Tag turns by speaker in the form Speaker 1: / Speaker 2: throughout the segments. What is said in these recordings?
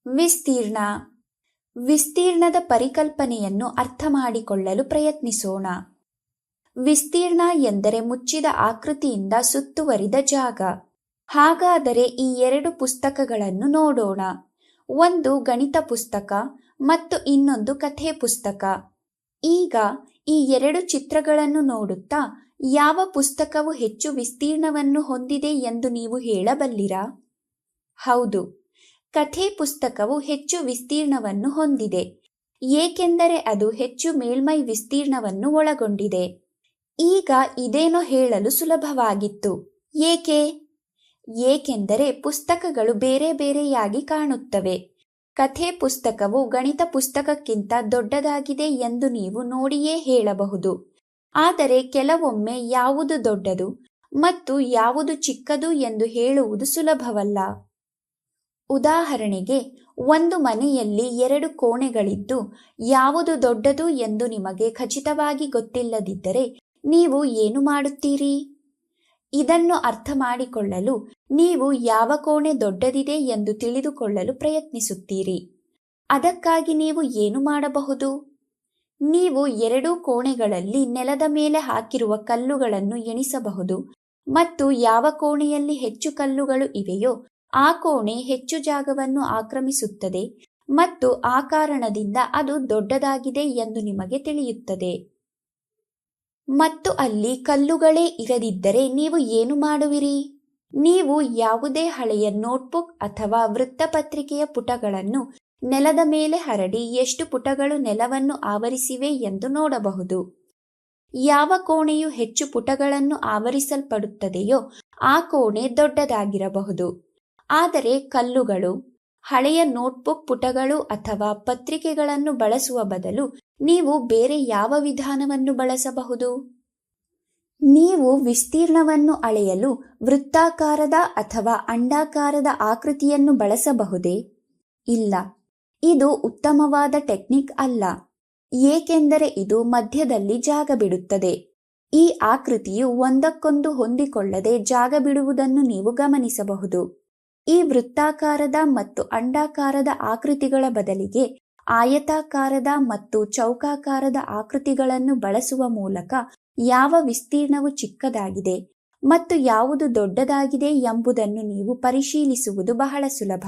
Speaker 1: ವಿಸ್ತೀರ್ಣ. ವಿಸ್ತೀರ್ಣದ ಪರಿಕಲ್ಪನೆಯನ್ನು ಅರ್ಥ ಮಾಡಿಕೊಳ್ಳಲು ಪ್ರಯತ್ನಿಸೋಣ. ವಿಸ್ತೀರ್ಣ ಎಂದರೆ ಮುಚ್ಚಿದ ಆಕೃತಿಯಿಂದ ಸುತ್ತುವರಿದ ಜಾಗ. ಹಾಗಾದರೆ ಈ ಎರಡು ಪುಸ್ತಕಗಳನ್ನು ನೋಡೋಣ. ಒಂದು ಗಣಿತ ಪುಸ್ತಕ ಮತ್ತು ಇನ್ನೊಂದು ಕಥೆ ಪುಸ್ತಕ. ಈಗ ಈ ಎರಡು ಚಿತ್ರಗಳನ್ನು ನೋಡುತ್ತಾ ಯಾವ ಪುಸ್ತಕವು ಹೆಚ್ಚು ವಿಸ್ತೀರ್ಣವನ್ನು ಹೊಂದಿದೆ ಎಂದು ನೀವು ಹೇಳಬಲ್ಲಿರಾ? ಹೌದು, ಕಥೆ ಪುಸ್ತಕವು ಹೆಚ್ಚು ವಿಸ್ತೀರ್ಣವನ್ನು ಹೊಂದಿದೆ, ಏಕೆಂದರೆ ಅದು ಹೆಚ್ಚು ಮೇಲ್ಮೈ ವಿಸ್ತೀರ್ಣವನ್ನು ಒಳಗೊಂಡಿದೆ. ಈಗ ಇದೇನೋ ಹೇಳಲು ಸುಲಭವಾಗಿತ್ತು. ಏಕೆಂದರೆ ಪುಸ್ತಕಗಳು ಬೇರೆ ಬೇರೆಯಾಗಿ ಕಾಣುತ್ತವೆ. ಕಥೆ ಪುಸ್ತಕವು ಗಣಿತ ಪುಸ್ತಕಕ್ಕಿಂತ ದೊಡ್ಡದಾಗಿದೆ ಎಂದು ನೀವು ನೋಡಿಯೇ ಹೇಳಬಹುದು. ಆದರೆ ಕೆಲವೊಮ್ಮೆ ಯಾವುದು ದೊಡ್ಡದು ಮತ್ತು ಯಾವುದು ಚಿಕ್ಕದು ಎಂದು ಹೇಳುವುದು ಸುಲಭವಲ್ಲ. ಉದಾಹರಣೆಗೆ, ಒಂದು ಮನೆಯಲ್ಲಿ ಎರಡು ಕೋಣೆಗಳಿದ್ದು ಯಾವುದು ದೊಡ್ಡದು ಎಂದು ನಿಮಗೆ ಖಚಿತವಾಗಿ ಗೊತ್ತಿಲ್ಲದಿದ್ದರೆ ನೀವು ಏನು ಮಾಡುತ್ತೀರಿ? ಇದನ್ನು ಅರ್ಥ ಮಾಡಿಕೊಳ್ಳಲು ನೀವು ಯಾವ ಕೋಣೆ ದೊಡ್ಡದಿದೆ ಎಂದು ತಿಳಿದುಕೊಳ್ಳಲು ಪ್ರಯತ್ನಿಸುತ್ತೀರಿ. ಅದಕ್ಕಾಗಿ ನೀವು ಏನು ಮಾಡಬಹುದು? ನೀವು ಎರಡೂ ಕೋಣೆಗಳಲ್ಲಿ ನೆಲದ ಮೇಲೆ ಹಾಕಿರುವ ಕಲ್ಲುಗಳನ್ನು ಎಣಿಸಬಹುದು ಮತ್ತು ಯಾವ ಕೋಣೆಯಲ್ಲಿ ಹೆಚ್ಚು ಕಲ್ಲುಗಳು ಇವೆಯೋ ಆ ಕೋಣೆ ಹೆಚ್ಚು ಜಾಗವನ್ನು ಆಕ್ರಮಿಸುತ್ತದೆ ಮತ್ತು ಆ ಕಾರಣದಿಂದ ಅದು ದೊಡ್ಡದಾಗಿದೆ ಎಂದು ನಿಮಗೆ ತಿಳಿಯುತ್ತದೆ. ಮತ್ತು ಅಲ್ಲಿ ಕಲ್ಲುಗಳೇ ಇರದಿದ್ದರೆ ನೀವು ಏನು ಮಾಡುವಿರಿ? ನೀವು ಯಾವುದೇ ಹಳೆಯ ನೋಟ್ಬುಕ್ ಅಥವಾ ವೃತ್ತಪತ್ರಿಕೆಯ ಪುಟಗಳನ್ನು ನೆಲದ ಮೇಲೆ ಹರಡಿ ಎಷ್ಟು ಪುಟಗಳು ನೆಲವನ್ನು ಆವರಿಸಿವೆ ಎಂದು ನೋಡಬಹುದು. ಯಾವ ಕೋಣೆಯು ಹೆಚ್ಚು ಪುಟಗಳನ್ನು ಆವರಿಸಲ್ಪಡುತ್ತದೆಯೋ ಆ ಕೋಣೆ ದೊಡ್ಡದಾಗಿರಬಹುದು. ಆದರೆ ಕಲ್ಲುಗಳು, ಹಳೆಯ ನೋಟ್ಬುಕ್ ಪುಟಗಳು ಅಥವಾ ಪತ್ರಿಕೆಗಳನ್ನು ಬಳಸುವ ಬದಲು ನೀವು ಬೇರೆ ಯಾವ ವಿಧಾನವನ್ನು ಬಳಸಬಹುದು? ನೀವು ವಿಸ್ತೀರ್ಣವನ್ನು ಅಳೆಯಲು ವೃತ್ತಾಕಾರದ ಅಥವಾ ಅಂಡಾಕಾರದ ಆಕೃತಿಯನ್ನು ಬಳಸಬಹುದೇ? ಇಲ್ಲ, ಇದು ಉತ್ತಮವಾದ ಟೆಕ್ನಿಕ್ ಅಲ್ಲ, ಏಕೆಂದರೆ ಇದು ಮಧ್ಯದಲ್ಲಿ ಜಾಗ ಬಿಡುತ್ತದೆ. ಈ ಆಕೃತಿಯು ಒಂದಕ್ಕೊಂದು ಹೊಂದಿಕೊಳ್ಳದೆ ಜಾಗ ಬಿಡುವುದನ್ನು ನೀವು ಗಮನಿಸಬಹುದು. ಈ ವೃತ್ತಾಕಾರದ ಮತ್ತು ಅಂಡಾಕಾರದ ಆಕೃತಿಗಳ ಬದಲಿಗೆ ಆಯತಾಕಾರದ ಮತ್ತು ಚೌಕಾಕಾರದ ಆಕೃತಿಗಳನ್ನು ಬಳಸುವ ಮೂಲಕ ಯಾವ ವಿಸ್ತೀರ್ಣವು ಚಿಕ್ಕದಾಗಿದೆ ಮತ್ತು ಯಾವುದು ದೊಡ್ಡದಾಗಿದೆ ಎಂಬುದನ್ನು ನೀವು ಪರಿಶೀಲಿಸುವುದು ಬಹಳ ಸುಲಭ.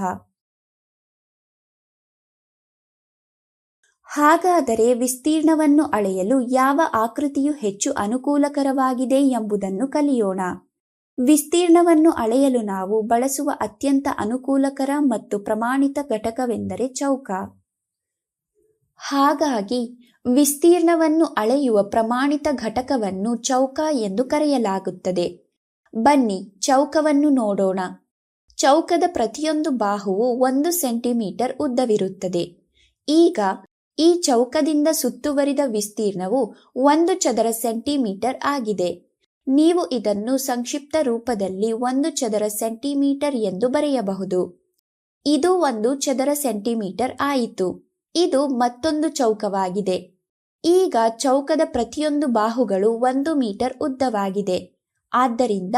Speaker 1: ಹಾಗಾದರೆ ವಿಸ್ತೀರ್ಣವನ್ನು ಅಳೆಯಲು ಯಾವ ಆಕೃತಿಯು ಹೆಚ್ಚು ಅನುಕೂಲಕರವಾಗಿದೆ ಎಂಬುದನ್ನು ಕಲಿಯೋಣ. ವಿಸ್ತೀರ್ಣವನ್ನು ಅಳೆಯಲು ನಾವು ಬಳಸುವ ಅತ್ಯಂತ ಅನುಕೂಲಕರ ಮತ್ತು ಪ್ರಮಾಣಿತ ಘಟಕವೆಂದರೆ ಚೌಕ. ಹಾಗಾಗಿ ವಿಸ್ತೀರ್ಣವನ್ನು ಅಳೆಯುವ ಪ್ರಮಾಣಿತ ಘಟಕವನ್ನು ಚೌಕ ಎಂದು ಕರೆಯಲಾಗುತ್ತದೆ. ಬನ್ನಿ ಚೌಕವನ್ನು ನೋಡೋಣ. ಚೌಕದ ಪ್ರತಿಯೊಂದು ಬಾಹುವು 1 ಸೆಂಟಿಮೀಟರ್ ಉದ್ದವಿರುತ್ತದೆ. ಈಗ ಈ ಚೌಕದಿಂದ ಸುತ್ತುವರಿದ ವಿಸ್ತೀರ್ಣವು 1 ಚದರ ಸೆಂಟಿಮೀಟರ್ ಆಗಿದೆ. ನೀವು ಇದನ್ನು ಸಂಕ್ಷಿಪ್ತ ರೂಪದಲ್ಲಿ 1 ಚದರ ಸೆಂಟಿಮೀಟರ್ ಎಂದು ಬರೆಯಬಹುದು. ಇದು 1 ಚದರ ಸೆಂಟಿಮೀಟರ್ ಆಯಿತು. ಇದು ಮತ್ತೊಂದು ಚೌಕವಾಗಿದೆ. ಈಗ ಚೌಕದ ಪ್ರತಿಯೊಂದು ಬಾಹುಗಳು 1 ಮೀಟರ್ ಉದ್ದವಾಗಿದೆ. ಆದ್ದರಿಂದ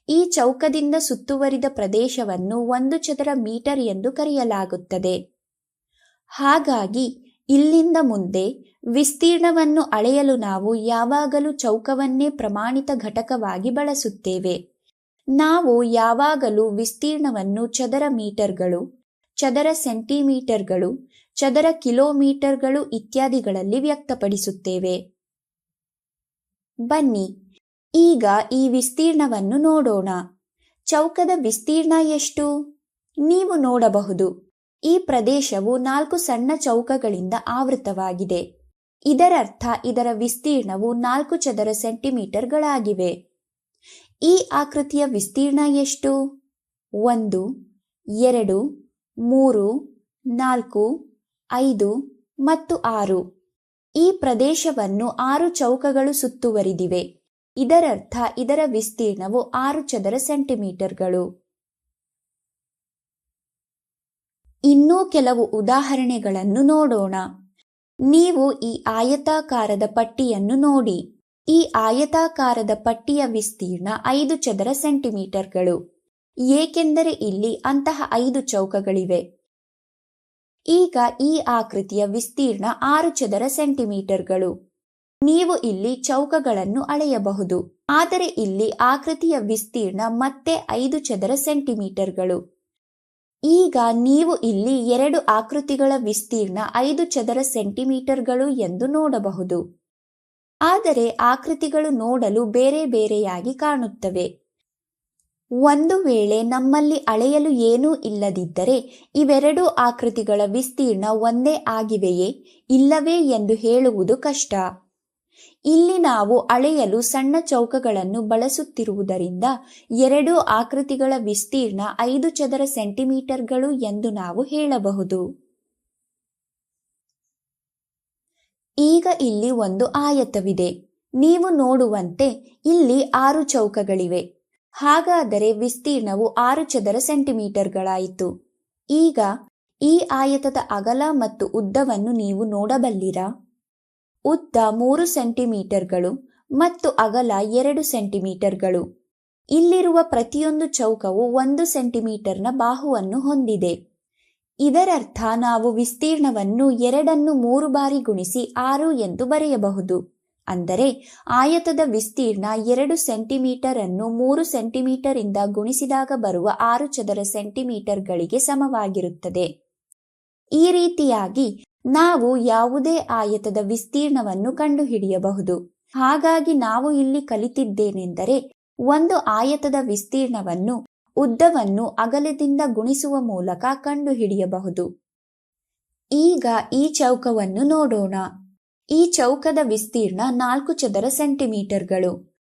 Speaker 1: ಈ ಚೌಕದಿಂದ ಸುತ್ತುವರಿದ ಪ್ರದೇಶವನ್ನು 1 ಚದರ ಮೀಟರ್ ಎಂದು ಕರೆಯಲಾಗುತ್ತದೆ. ಹಾಗಾಗಿ ಇಲ್ಲಿಂದ ಮುಂದೆ ವಿಸ್ತೀರ್ಣವನ್ನು ಅಳೆಯಲು ನಾವು ಯಾವಾಗಲೂ ಚೌಕವನ್ನೇ ಪ್ರಮಾಣಿತ ಘಟಕವಾಗಿ ಬಳಸುತ್ತೇವೆ. ನಾವು ಯಾವಾಗಲೂ ವಿಸ್ತೀರ್ಣವನ್ನು ಚದರ ಮೀಟರ್ಗಳು, ಚದರ ಸೆಂಟಿಮೀಟರ್ಗಳು, ಚದರ ಕಿಲೋಮೀಟರ್ಗಳು ಇತ್ಯಾದಿಗಳಲ್ಲಿ ವ್ಯಕ್ತಪಡಿಸುತ್ತೇವೆ. ಬನ್ನಿ ಈಗ ಈ ವಿಸ್ತೀರ್ಣವನ್ನು ನೋಡೋಣ. ಚೌಕದ ವಿಸ್ತೀರ್ಣ ಎಷ್ಟು? ನೀವು ನೋಡಬಹುದು, ಈ ಪ್ರದೇಶವು 4 ಸಣ್ಣ ಚೌಕಗಳಿಂದ ಆವೃತವಾಗಿದೆ. ಇದರರ್ಥ ಇದರ ವಿಸ್ತೀರ್ಣವು 4 ಚದರ ಸೆಂಟಿಮೀಟರ್ಗಳಾಗಿವೆ. ಈ ಆಕೃತಿಯ ವಿಸ್ತೀರ್ಣ ಎಷ್ಟು? 1, 2, 3, 4, 5 ಮತ್ತು 6. ಈ ಪ್ರದೇಶವನ್ನು 6 ಚೌಕಗಳು ಸುತ್ತುವರಿದಿವೆ. ಇದರರ್ಥ ಇದರ ವಿಸ್ತೀರ್ಣವು 6 ಚದರ ಸೆಂಟಿಮೀಟರ್ಗಳು. ಇನ್ನೂ ಕೆಲವು ಉದಾಹರಣೆಗಳನ್ನು ನೋಡೋಣ. ನೀವು ಈ ಆಯತಾಕಾರದ ಪಟ್ಟಿಯನ್ನು ನೋಡಿ. ಈ ಆಯತಾಕಾರದ ಪಟ್ಟಿಯ ವಿಸ್ತೀರ್ಣ 5 ಚದರ ಸೆಂಟಿಮೀಟರ್ಗಳು, ಏಕೆಂದರೆ ಇಲ್ಲಿ ಅಂತಹ 5 ಚೌಕಗಳಿವೆ. ಈಗ ಈ ಆಕೃತಿಯ ವಿಸ್ತೀರ್ಣ 6 ಚದರ ಸೆಂಟಿಮೀಟರ್ಗಳು. ನೀವು ಇಲ್ಲಿ ಚೌಕಗಳನ್ನು ಅಳೆಯಬಹುದು, ಆದರೆ ಇಲ್ಲಿ ಆಕೃತಿಯ ವಿಸ್ತೀರ್ಣ ಮತ್ತೆ 5 ಚದರ ಸೆಂಟಿಮೀಟರ್ಗಳು. ಈಗ ನೀವು ಇಲ್ಲಿ 2 ಆಕೃತಿಗಳ ವಿಸ್ತೀರ್ಣ 5 ಚದರ ಸೆಂಟಿಮೀಟರ್ಗಳು ಎಂದು ನೋಡಬಹುದು. ಆದರೆ ಆಕೃತಿಗಳು ನೋಡಲು ಬೇರೆ ಬೇರೆಯಾಗಿ ಕಾಣುತ್ತವೆ. ಒಂದು ವೇಳೆ ನಮ್ಮಲ್ಲಿ ಅಳೆಯಲು ಏನೂ ಇಲ್ಲದಿದ್ದರೆ ಇವೆರಡು ಆಕೃತಿಗಳ ವಿಸ್ತೀರ್ಣ ಒಂದೇ ಆಗಿವೆಯೇ ಇಲ್ಲವೇ ಎಂದು ಹೇಳುವುದು ಕಷ್ಟ. ಇಲ್ಲಿ ನಾವು ಅಳೆಯಲು ಸಣ್ಣ ಚೌಕಗಳನ್ನು ಬಳಸುತ್ತಿರುವುದರಿಂದ 2 ಆಕೃತಿಗಳ ವಿಸ್ತೀರ್ಣ 5 ಚದರ ಸೆಂಟಿಮೀಟರ್ಗಳು ಎಂದು ನಾವು ಹೇಳಬಹುದು. ಈಗ ಇಲ್ಲಿ ಒಂದು ಆಯತವಿದೆ. ನೀವು ನೋಡುವಂತೆ ಇಲ್ಲಿ 6 ಚೌಕಗಳಿವೆ. ಹಾಗಾದರೆ ವಿಸ್ತೀರ್ಣವು 6 ಚದರ ಸೆಂಟಿಮೀಟರ್ಗಳಾಯಿತು. ಈಗ ಈ ಆಯತದ ಅಗಲ ಮತ್ತು ಉದ್ದವನ್ನು ನೀವು ನೋಡಬಲ್ಲಿರಾ? ಉದ್ದ 3 ಸೆಂಟಿಮೀಟರ್ಗಳು ಮತ್ತು ಅಗಲ 2 ಸೆಂಟಿಮೀಟರ್ಗಳು. ಇಲ್ಲಿರುವ ಪ್ರತಿಯೊಂದು ಚೌಕವು 1 ಸೆಂಟಿಮೀಟರ್ನ ಬಾಹುವನ್ನು ಹೊಂದಿದೆ. ಇದರರ್ಥ ನಾವು ವಿಸ್ತೀರ್ಣವನ್ನು 2 3 ಬಾರಿ ಗುಣಿಸಿ 6 ಎಂದು ಬರೆಯಬಹುದು. ಅಂದರೆ ಆಯತದ ವಿಸ್ತೀರ್ಣ 2 ಸೆಂಟಿಮೀಟರ್ ಅನ್ನು 3 ಸೆಂಟಿಮೀಟರ್ ಇಂದ ಗುಣಿಸಿದಾಗ ಬರುವ 6 ಚದರ ಸೆಂಟಿಮೀಟರ್ಗಳಿಗೆ ಸಮವಾಗಿರುತ್ತದೆ. ಈ ರೀತಿಯಾಗಿ ನಾವು ಯಾವುದೇ ಆಯತದ ವಿಸ್ತೀರ್ಣವನ್ನು ಕಂಡುಹಿಡಿಯಬಹುದು. ಹಾಗಾಗಿ ನಾವು ಇಲ್ಲಿ ಕಲಿತಿದ್ದೇನೆಂದರೆ ಒಂದು ಆಯತದ ವಿಸ್ತೀರ್ಣವನ್ನು ಉದ್ದವನ್ನು ಅಗಲದಿಂದ ಗುಣಿಸುವ ಮೂಲಕ ಕಂಡುಹಿಡಿಯಬಹುದು. ಈಗ ಈ ಚೌಕವನ್ನು ನೋಡೋಣ. ಈ ಚೌಕದ ವಿಸ್ತೀರ್ಣ 4 ಚದರ ಸೆಂಟಿಮೀಟರ್ಗಳು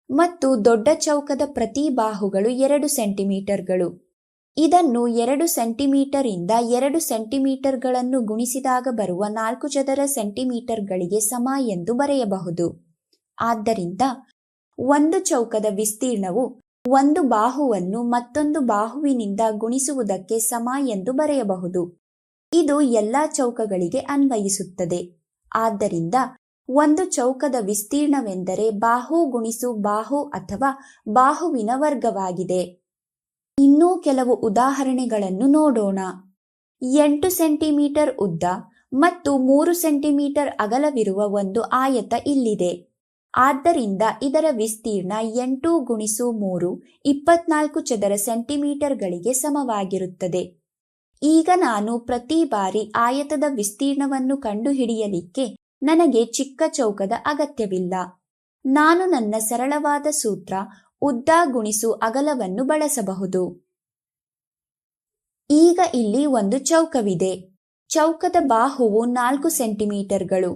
Speaker 1: ಮತ್ತು ದೊಡ್ಡ ಚೌಕದ ಪ್ರತಿ ಬಾಹುಗಳು 2 ಸೆಂಟಿಮೀಟರ್ಗಳು. ಇದನ್ನು 2 ಸೆಂಟಿಮೀಟರ್ ಇಂದ 2 ಸೆಂಟಿಮೀಟರ್ಗಳನ್ನು ಗುಣಿಸಿದಾಗ ಬರುವ 4 ಚದರ ಸೆಂಟಿಮೀಟರ್ಗಳಿಗೆ ಸಮ ಎಂದು ಬರೆಯಬಹುದು. ಆದ್ದರಿಂದ ಒಂದು ಚೌಕದ ವಿಸ್ತೀರ್ಣವು ಒಂದು ಬಾಹುವನ್ನು ಮತ್ತೊಂದು ಬಾಹುವಿನಿಂದ ಗುಣಿಸುವುದಕ್ಕೆ ಸಮ ಎಂದು ಬರೆಯಬಹುದು. ಇದು ಎಲ್ಲಾ ಚೌಕಗಳಿಗೆ ಅನ್ವಯಿಸುತ್ತದೆ. ಆದ್ದರಿಂದ ಒಂದು ಚೌಕದ ವಿಸ್ತೀರ್ಣವೆಂದರೆ ಬಾಹು ಗುಣಿಸು ಬಾಹು ಅಥವಾ ಬಾಹುವಿನ ವರ್ಗವಾಗಿದೆ. ಇನ್ನೂ ಕೆಲವು ಉದಾಹರಣೆಗಳನ್ನು ನೋಡೋಣ. 8 ಸೆಂಟಿಮೀಟರ್ ಉದ್ದ ಮತ್ತು 3 ಸೆಂಟಿಮೀಟರ್ ಅಗಲವಿರುವ ಒಂದು ಆಯತ ಇಲ್ಲಿದೆ. ಆದ್ದರಿಂದ ಇದರ ವಿಸ್ತೀರ್ಣ 8 ಗುಣಿಸು 3 24 ಚದರ ಸೆಂಟಿಮೀಟರ್ಗಳಿಗೆ ಸಮವಾಗಿರುತ್ತದೆ. ಈಗ ನಾನು ಪ್ರತಿ ಬಾರಿ ಆಯತದ ವಿಸ್ತೀರ್ಣವನ್ನು ಕಂಡುಹಿಡಿಯಲಿಕ್ಕೆ ನನಗೆ ಚಿಕ್ಕ ಚೌಕದ ಅಗತ್ಯವಿಲ್ಲ. ನಾನು ನನ್ನ ಸರಳವಾದ ಸೂತ್ರ ಉದ್ದ ಗುಣಿಸು ಅಗಲವನ್ನು ಬಳಸಬಹುದು. ಈಗ ಇಲ್ಲಿ ಒಂದು ಚೌಕವಿದೆ. ಚೌಕದ ಬಾಹುವು 4 ಸೆಂಟಿಮೀಟರ್ಗಳು.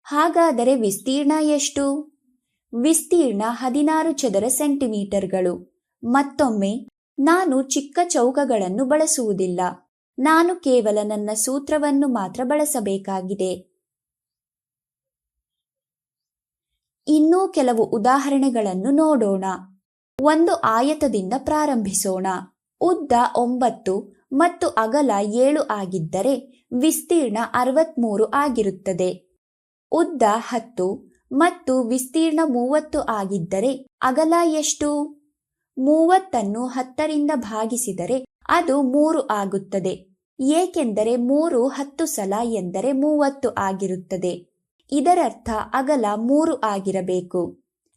Speaker 1: ಹಾಗಾದರೆ ವಿಸ್ತೀರ್ಣ ಎಷ್ಟು? ವಿಸ್ತೀರ್ಣ 16 ಚದರ ಸೆಂಟಿಮೀಟರ್ಗಳು. ಮತ್ತೊಮ್ಮೆ ನಾನು ಚಿಕ್ಕ ಚೌಕಗಳನ್ನು ಬಳಸುವುದಿಲ್ಲ. ನಾನು ಕೇವಲ ನನ್ನ ಸೂತ್ರವನ್ನು ಮಾತ್ರ ಬಳಸಬೇಕಾಗಿದೆ. ಇನ್ನೂ ಕೆಲವು ಉದಾಹರಣೆಗಳನ್ನು ನೋಡೋಣ. ಒಂದು ಆಯತದಿಂದ ಪ್ರಾರಂಭಿಸೋಣ. ಉದ್ದ 9 ಮತ್ತು ಅಗಲ 7 ಆಗಿದ್ದರೆ ವಿಸ್ತೀರ್ಣ 63 ಆಗಿರುತ್ತದೆ. ಉದ್ದ 10 ಮತ್ತು ವಿಸ್ತೀರ್ಣ 30 ಆಗಿದ್ದರೆ ಅಗಲ ಎಷ್ಟು? 30 10 ರಿಂದ ಭಾಗಿಸಿದರೆ ಅದು 3 ಆಗುತ್ತದೆ. ಏಕೆಂದರೆ 3 10 ಸಲ ಎಂದರೆ 30 ಆಗಿರುತ್ತದೆ. ಇದರರ್ಥ ಅಗಲ 3 ಆಗಿರಬೇಕು.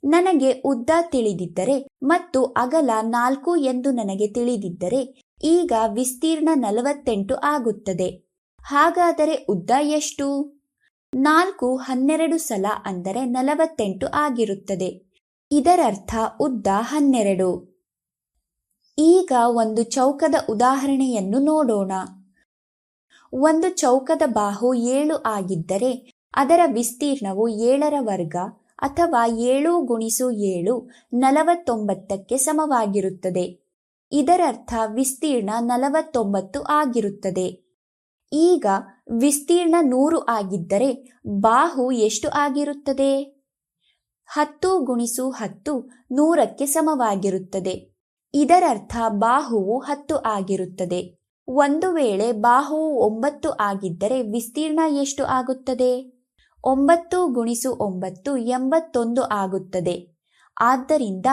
Speaker 1: ನನಗೆ ಉದ್ದ ತಿಳಿದಿದ್ದರೆ ಮತ್ತು ಅಗಲ 4 ಎಂದು ನನಗೆ ತಿಳಿದಿದ್ದರೆ ಈಗ ವಿಸ್ತೀರ್ಣ 48 ಆಗುತ್ತದೆ. ಹಾಗಾದರೆ ಉದ್ದ ಎಷ್ಟು? 4 12 ಸಲ ಅಂದರೆ 48 ಆಗಿರುತ್ತದೆ. ಇದರರ್ಥ ಉದ್ದ 12. ಈಗ ಒಂದು ಚೌಕದ ಉದಾಹರಣೆಯನ್ನು ನೋಡೋಣ. ಒಂದು ಚೌಕದ ಬಾಹು 7 ಆಗಿದ್ದರೆ ಅದರ ವಿಸ್ತೀರ್ಣವು 7ರ ವರ್ಗ ಅಥವಾ 7 ಗುಣಿಸು 7 49ಕ್ಕೆ ಸಮವಾಗಿರುತ್ತದೆ. ಇದರರ್ಥ ವಿಸ್ತೀರ್ಣ 49 ಆಗಿರುತ್ತದೆ. ಈಗ ವಿಸ್ತೀರ್ಣ 100 ಆಗಿದ್ದರೆ ಬಾಹು ಎಷ್ಟು ಆಗಿರುತ್ತದೆ? 10 ಗುಣಿಸು 10 100ಕ್ಕೆ ಸಮವಾಗಿರುತ್ತದೆ. ಇದರರ್ಥ ಬಾಹುವು 10 ಆಗಿರುತ್ತದೆ. ಒಂದು ವೇಳೆ ಬಾಹುವು 9 ಆಗಿದ್ದರೆ ವಿಸ್ತೀರ್ಣ ಎಷ್ಟು ಆಗುತ್ತದೆ? 9 ಗುಣಿಸು 9 81 ಆಗುತ್ತದೆ. ಆದ್ದರಿಂದ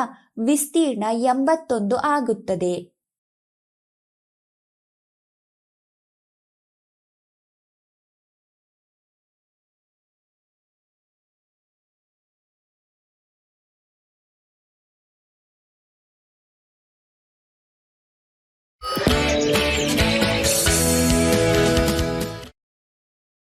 Speaker 1: ವಿಸ್ತೀರ್ಣ 81 ಆಗುತ್ತದೆ.